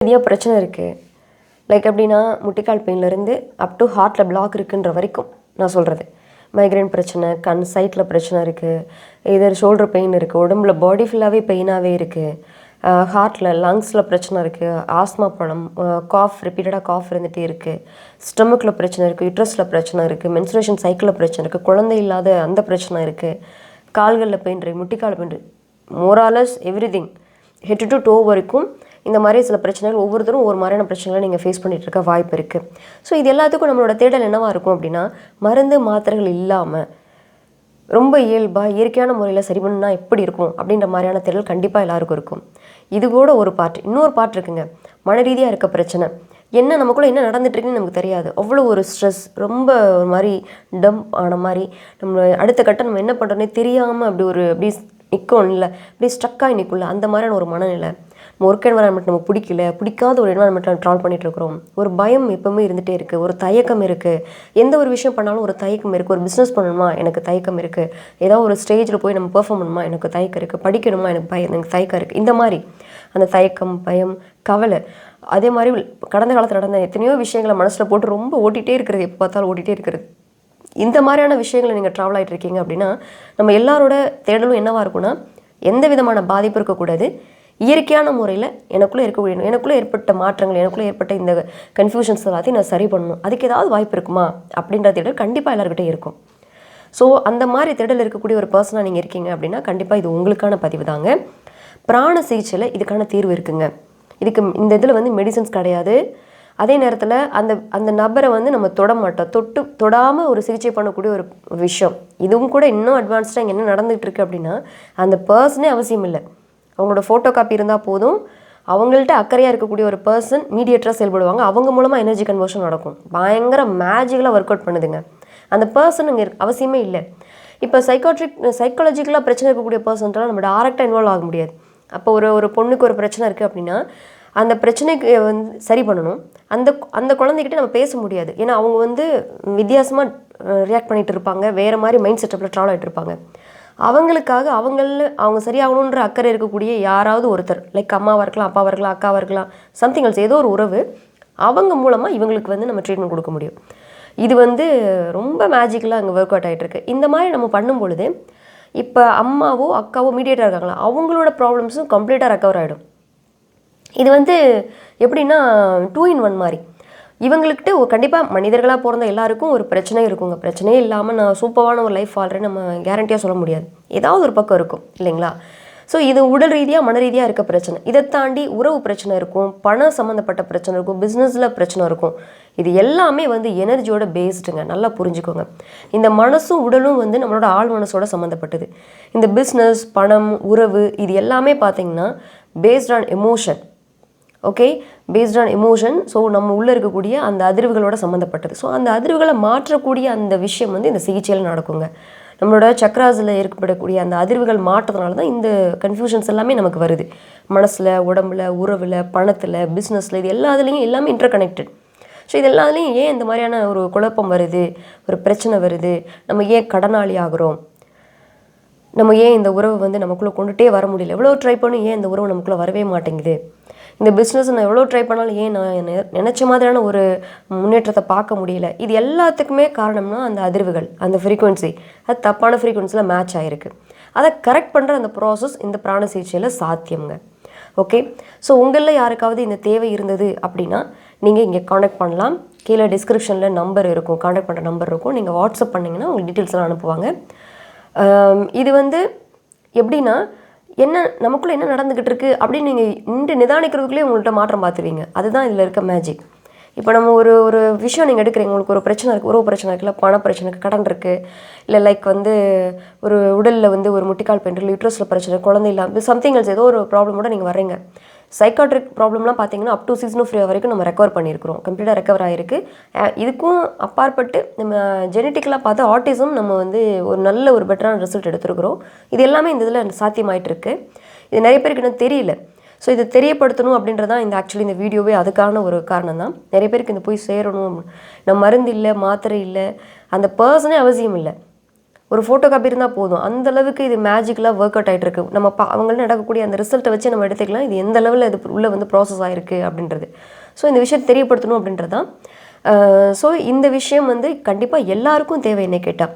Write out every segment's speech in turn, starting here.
நிறைய பிரச்சனை இருக்குது. லைக் எப்படின்னா முட்டிக்கால் பெயின்லேருந்து அப் டு ஹார்ட்டில் பிளாக் இருக்குன்ற வரைக்கும் நான் சொல்கிறது. மைக்ரைன் பிரச்சனை, கண் சைட்டில் பிரச்சனை இருக்குது, இதர் ஷோல்டர் பெயின் இருக்குது, உடம்புல பாடி ஃபுல்லாகவே பெயினாகவே இருக்குது, ஹார்ட்டில் லங்ஸில் பிரச்சனை இருக்குது, ஆஸ்மா ப்ராப்ளம், ரிப்பீட்டடாக காஃப் இருந்துகிட்டே இருக்குது, ஸ்டொமக்கில் பிரச்சனை இருக்குது, யுட்ரஸில் பிரச்சனை இருக்குது, மென்ஸ்ட்ரேஷன் சைக்கிளில் பிரச்சனை இருக்குது, குழந்தை இல்லாத அந்த பிரச்சனை இருக்குது, கால்களில் பெயின் இருக்குது, முட்டிக்கால் பெயின் இருக்குது, Morales everything head to to வரைக்கும் இந்த மாதிரி சில பிரச்சனைகள் ஒவ்வொருத்தரும் ஒவ்வொரு மாதிரியான பிரச்சனைகளை நீங்கள் ஃபேஸ் பண்ணிகிட்டு இருக்க வாய்ப்பு இருக்குது. ஸோ இது எல்லாத்துக்கும் நம்மளோட தேடல் என்னவாக இருக்கும் அப்படின்னா, மருந்து மாத்திரைகள் இல்லாமல் ரொம்ப இயல்பாக இயற்கையான முறையில் சரி பண்ணால் எப்படி இருக்கும் அப்படின்ற மாதிரியான தேடல் கண்டிப்பாக எல்லாருக்கும் இருக்கும். இது கூட ஒரு பார்ட். இன்னொரு பார்ட் இருக்குங்க, மன ரீதியாக இருக்க பிரச்சனை. என்ன நமக்குள்ளே என்ன நடந்துட்டுருக்குன்னு நமக்கு தெரியாது. அவ்வளோ ஒரு ஸ்ட்ரெஸ், ரொம்ப ஒரு மாதிரி டம்ப் ஆன மாதிரி, நம்ம அடுத்த கட்டம் நம்ம என்ன பண்ணுறோன்னே தெரியாமல் அப்படி நிற்கும் இல்லை, அப்படி ஸ்ட்ரக்காகி நிற்கும்ல, அந்த மாதிரியான ஒரு மனநிலை. நம்ம ஒர்க் என்வரான்மெண்ட் நமக்கு பிடிக்காத ஒரு என்வரான்மெண்ட்டில் ட்ராவல் பண்ணிகிட்டு இருக்கிறோம். ஒரு பயம் எப்போவுமே இருந்துகிட்டே இருக்குது, ஒரு தயக்கம் இருக்குது. எந்த ஒரு விஷயம் பண்ணாலும் ஒரு தயக்கம் இருக்குது. ஒரு பிஸ்னஸ் பண்ணணுமா, எனக்கு தயக்கம் இருக்குது. ஏதாவது ஒரு ஸ்டேஜில் போய் நம்ம பெர்ஃபார்ம் பண்ணணுமா, எனக்கு தயக்கம் இருக்குது. படிக்கணுமா, எனக்கு தயக்கம் இருக்குது. இந்த மாதிரி அந்த தயக்கம், பயம், கவலை, அதே மாதிரி கடந்த காலத்தில் நடந்த எத்தனையோ விஷயங்களை மனசில் போட்டு ரொம்ப ஓட்டிகிட்டே இருக்கிறது, எப்போ பார்த்தாலும் ஓட்டிகிட்டே இருக்கிறது. இந்த மாதிரியான விஷயங்களை நீங்கள் ட்ராவல் ஆகிட்டு இருக்கீங்க அப்படின்னா, நம்ம எல்லாரோட தேடலும் என்னவாக இருக்குன்னா, எந்த விதமான பாதிப்பு இருக்கக்கூடாது, இயற்கையான முறையில் எனக்குள்ளே ஏற்பட்ட மாற்றங்கள், எனக்குள்ளே ஏற்பட்ட இந்த கன்ஃபியூஷன்ஸ் எல்லாத்தையும் நான் சரி பண்ணணும். அதுக்கு ஏதாவது வாய்ப்பு இருக்குமா அப்படின்ற தேடல் கண்டிப்பாக எல்லாருக்கிட்டே இருக்கும். ஸோ அந்த மாதிரி தேடல் இருக்கக்கூடிய ஒரு பர்சனாக நீங்கள் இருக்கீங்க அப்படின்னா கண்டிப்பாக இது உங்களுக்கான பதிவு தாங்க. பிராண சிகிச்சையில் இதுக்கான தீர்வு இருக்குங்க. இதுக்கு இந்த இதில் வந்து மெடிசன்ஸ் கிடையாது. அதே நேரத்தில் அந்த நபரை வந்து நம்ம தொட மாட்டோம். தொடாமல் ஒரு சிகிச்சை பண்ணக்கூடிய ஒரு விஷயம். இதுவும் கூட இன்னும் அட்வான்ஸ்டாக இங்கே என்ன நடந்துகிட்டு இருக்குது அப்படின்னா, அந்த பர்சனே அவசியம் இல்லை. அவங்களோட ஃபோட்டோ காப்பி இருந்தால் போதும். அவங்கள்ட்ட அக்கறையாக இருக்கக்கூடிய ஒரு பர்சன் மீடியேட்டராக செயல்படுவாங்க. அவங்க மூலமாக எனர்ஜி கன்வர்ஷன் நடக்கும். பயங்கர மேஜிக்கலாக ஒர்க் அவுட் பண்ணுதுங்க. அந்த பர்சன் இங்கே அவசியமே இல்லை. இப்போ சைக்காலஜிக்கலாக பிரச்சனை இருக்கக்கூடிய பர்சன்ட்டெல்லாம் நம்ம டேரெக்டாக இன்வால்வ் ஆக முடியாது. அப்போ ஒரு பொண்ணுக்கு ஒரு பிரச்சனை இருக்குது அப்படின்னா, அந்த பிரச்சனைக்கு வந்து சரி பண்ணணும். அந்த குழந்தைகிட்ட நம்ம பேச முடியாது. ஏன்னா அவங்க வந்து வித்தியாசமாக ரியாக்ட் பண்ணிகிட்டு இருப்பாங்க. வேறு மாதிரி மைண்ட் செட்டப்பில் ட்ராவல் ஆகிட்டு இருப்பாங்க. அவங்களுக்காக அவங்க சரியாகணுன்ற அக்கறை இருக்கக்கூடிய யாராவது ஒருத்தர், லைக் அம்மாவாக இருக்கலாம், அப்பாவாக இருக்கலாம், அக்காவாக இருக்கலாம், சம்திங் எல்ஸ், ஏதோ ஒரு உறவு, அவங்க மூலமாக இவங்களுக்கு வந்து நம்ம ட்ரீட்மெண்ட் கொடுக்க முடியும். இது வந்து ரொம்ப மேஜிக்கலாக அங்கே ஒர்க் அவுட் ஆகிட்டுருக்கு. இந்த மாதிரி நம்ம பண்ணும் பொழுது இப்போ அம்மாவோ அக்காவோ மீடியேட்டராக இருக்காங்களா, அவங்களோட ப்ராப்ளம்ஸும் கம்ப்ளீட்டாக ரெக்கவர் ஆகிடும். இது வந்து எப்படின்னா 2 in 1 மாதிரி. இவங்கள்கிட்ட கண்டிப்பாக மனிதர்களாக பிறந்த எல்லாருக்கும் ஒரு பிரச்சனை இருக்குங்க. பிரச்சனையே இல்லாமல் நான் சூப்பரான ஒரு லைஃப் வாழ்கிறேன்னு நம்ம கேரண்டியாக சொல்ல முடியாது. ஏதாவது ஒரு பக்கம் இருக்கும் இல்லைங்களா? ஸோ இது உடல் ரீதியாக மன ரீதியாக இருக்க பிரச்சனை. இதை தாண்டி உறவு பிரச்சனை இருக்கும், பணம் சம்மந்தப்பட்ட பிரச்சனை இருக்கும், பிஸ்னஸில் பிரச்சனை இருக்கும். இது எல்லாமே வந்து எனர்ஜியோட பேஸ்டுங்க. நல்லா புரிஞ்சுக்கோங்க. இந்த மனசும் உடலும் வந்து நம்மளோட ஆள் மனசோட சம்மந்தப்பட்டது. இந்த பிஸ்னஸ், பணம், உறவு, இது எல்லாமே பார்த்திங்கன்னா based on emotion. Okay, based on emotion. So நம்ம உள்ளே இருக்கக்கூடிய அந்த அதிர்வுகளோட சம்மந்தப்பட்டது. ஸோ அந்த அதிர்வுகளை மாற்றக்கூடிய அந்த விஷயம் வந்து இந்த சிகிச்சையில் நடக்குங்க. நம்மளோட சக்ராஸில் ஏற்படக்கூடிய அந்த அதிர்வுகள் மாற்றதுனால தான் இந்த கன்ஃபியூஷன்ஸ் எல்லாமே நமக்கு வருது. மனசில், உடம்புல, உறவில், பணத்தில், பிஸ்னஸில், இது எல்லாமே இன்டர் கனெக்டட். ஸோ இது எல்லாத்துலேயும் ஏன் இந்த மாதிரியான ஒரு குழப்பம் வருது, ஒரு பிரச்சனை வருது, நம்ம ஏன் கடனாளி ஆகிறோம், நம்ம ஏன் இந்த உறவு வந்து நமக்குள்ளே கொண்டுகிட்டே வர முடியல, எவ்வளோ ட்ரை பண்ணி ஏன் இந்த உறவு நமக்குள்ளே வரவே மாட்டேங்குது, இந்த பிஸ்னஸ் நான் எவ்வளோ ட்ரை பண்ணாலும் ஏன் நான் நினச்ச மாதிரியான ஒரு முன்னேற்றத்தை பார்க்க முடியல, இது எல்லாத்துக்குமே காரணம்னா அந்த அதிர்வுகள், அந்த ஃப்ரீக்குவென்சி, அது தப்பான ஃப்ரீக்குவென்சியில் மேட்ச் ஆகிருக்கு. அதை கரெக்ட் பண்ணுற அந்த ப்ராசஸ் இந்த பிராண சிகிச்சையில் சாத்தியம்ங்க. ஓகே, ஸோ உங்களில் யாருக்காவது இந்த தேவை இருந்தது அப்படின்னா நீங்கள் இங்கே காண்டாக்ட் பண்ணலாம். கீழே டிஸ்கிரிப்ஷனில் நம்பர் இருக்கும், காண்டாக்ட் பண்ணுற நம்பர் இருக்கும். நீங்கள் வாட்ஸ்அப் பண்ணிங்கன்னா உங்களுக்கு டீட்டெயில்ஸ்லாம் அனுப்புவாங்க. இது வந்து எப்படின்னா, நமக்குள்ளே என்ன நடந்துக்கிட்டு இருக்குது அப்படின்னு நீங்கள் நிதானிக்கிறதுக்குள்ளே உங்கள்கிட்ட மாற்றம் பார்த்துருவீங்க. அதுதான் இதில் இருக்க மேஜிக். இப்போ நம்ம ஒரு விஷயம் நீங்கள் எடுக்கிறீங்க, உங்களுக்கு ஒரு பிரச்சனை இருக்குது, உறவு பிரச்சனை இருக்குல்ல, பண பிரச்சனை இருக்குது, கடன் இருக்குது, இல்லை லைக் வந்து ஒரு உடலில் வந்து ஒரு முட்டிக்கால் பெயின், யூட்ரஸில் பிரச்சனை, குழந்தை இல்லாமல் சம்திங் எல்ஸ், ஏதோ ஒரு ப்ராப்ளமோட நீங்கள் வர்றீங்க. சைக்காட்ரிக் ப்ராப்ளம்லாம் பார்த்தீங்கன்னா அப் டு 6 வரைக்கும் நம்ம ரெக்கவர் பண்ணியிருக்கிறோம், கம்ப்ளீட்டாக ரெக்கவர் ஆகிருக்கு. இதுக்கும் அப்பாற்பட்டு நம்ம ஜெனட்டிக்கலாக பார்த்து ஆட்டிசம் நம்ம வந்து ஒரு நல்ல ஒரு பெட்டரான ரிசல்ட் எடுத்துருக்குறோம். இது எல்லாமே இந்த இதில் சாத்தியமாயிட்டு இருக்கு. இது நிறைய பேருக்கு இன்னும் தெரியல. ஸோ இதை தெரியப்படுத்தணும் அப்படின்றதான் ஆக்சுவலி இந்த வீடியோவே அதுக்கான ஒரு காரணம் தான். நிறைய பேருக்கு இந்த போய் சேரணும். நம்ம மருந்து இல்லை, மாத்திரை இல்லை, அந்த பர்சனே அவசியம் இல்லை. ஒரு ஃபோட்டோ காப்பி இருந்தால் போதும். அந்த அளவுக்கு இது மேஜிக்கலாக ஒர்க் அவுட் ஆகிட்டு இருக்கு. நம்ம அவங்கள்ட்ட நடக்கக்கூடிய அந்த ரிசல்ட்டை வச்சு நம்ம எடுத்துக்கலாம் இது எந்த லெவலில் இது உள்ளே வந்து ப்ராசஸ் ஆகிருக்கு அப்படின்றது. ஸோ இந்த விஷயத்தை தெரியப்படுத்தணும் அப்படின்றது தான். ஸோ இந்த விஷயம் வந்து கண்டிப்பாக எல்லாருக்கும் தேவை என்ன கேட்டால்.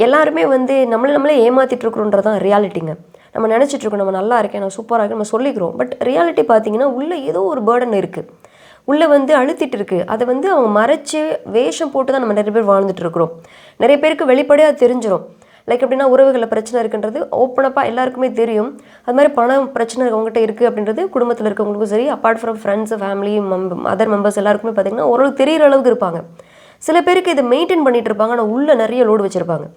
எல்லாருமே வந்து நம்மளே ஏமாற்றிட்டு இருக்கிறோன்றது தான் ரியாலிட்டிங்க. நம்ம நினச்சிட்ருக்கோம் நம்ம நல்லா இருக்கேன், நான் சூப்பராக இருக்கேன் நம்ம சொல்லிக்கிறோம். பட் ரியாலிட்டி பார்த்தீங்கன்னா உள்ளே ஏதோ ஒரு பேர்டன் இருக்குது, உள்ளே வந்து அழுத்திட்டு இருக்குது. அதை வந்து அவங்க மறைச்சி வேஷம் போட்டு தான் நம்ம நிறைய பேர் வாழ்ந்துட்டுருக்குறோம். நிறைய பேருக்கு வெளிப்படையாக தெரிஞ்சிடும். லைக் எப்படின்னா உறவுகளில் பிரச்சனை இருக்குன்றது ஓப்பனப்பாக எல்லாருக்குமே தெரியும். அது மாதிரி பணம் பிரச்சனை அவங்ககிட்ட இருக்குது அப்படின்றது குடும்பத்தில் இருக்கவங்களுக்கும் சரி, apart from friends family other members எல்லாருக்குமே பார்த்திங்கன்னா ஓரளவுக்கு தெரிகிற அளவுக்கு இருப்பாங்க. சில பேருக்கு இதை மெயின்டைன் பண்ணிகிட்டு இருப்பாங்க, ஆனால் உள்ளே நிறைய லோடு வச்சுருப்பாங்க.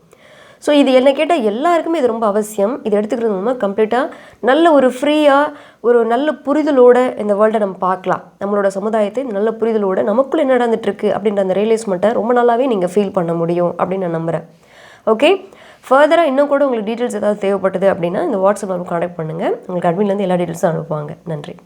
ஸோ இது என்ன கேட்டால் எல்லாருக்குமே இது ரொம்ப அவசியம். இது எடுத்துக்கிறது மூலமாக கம்ப்ளீட்டாக நல்ல ஒரு ஃப்ரீயாக ஒரு நல்ல புரிதலோடு இந்த வேர்ல்டை நம்ம பார்க்கலாம். நம்மளோட சமுதாயத்தை நல்ல புரிதலோடு நமக்குள்ளே என்ன நடந்துட்டுருக்கு அப்படின்ற அந்த ரியலைஸ்மெண்ட்டை ரொம்ப நல்லாவே நீங்கள் ஃபீல் பண்ண முடியும் அப்படின்னு நான் நம்புகிறேன். ஓகே, ஃபர்தராக இன்னும் கூட உங்களுக்கு டீட்டெயில்ஸ் ஏதாவது தேவைப்பட்டது அப்படின்னா இந்த வாட்ஸ்அப் கான்டாக்ட் பண்ணுங்கள். உங்களுக்கு அட்மின்லேருந்து எல்லா டீட்டெயில்ஸும் அனுப்புவாங்க. நன்றி.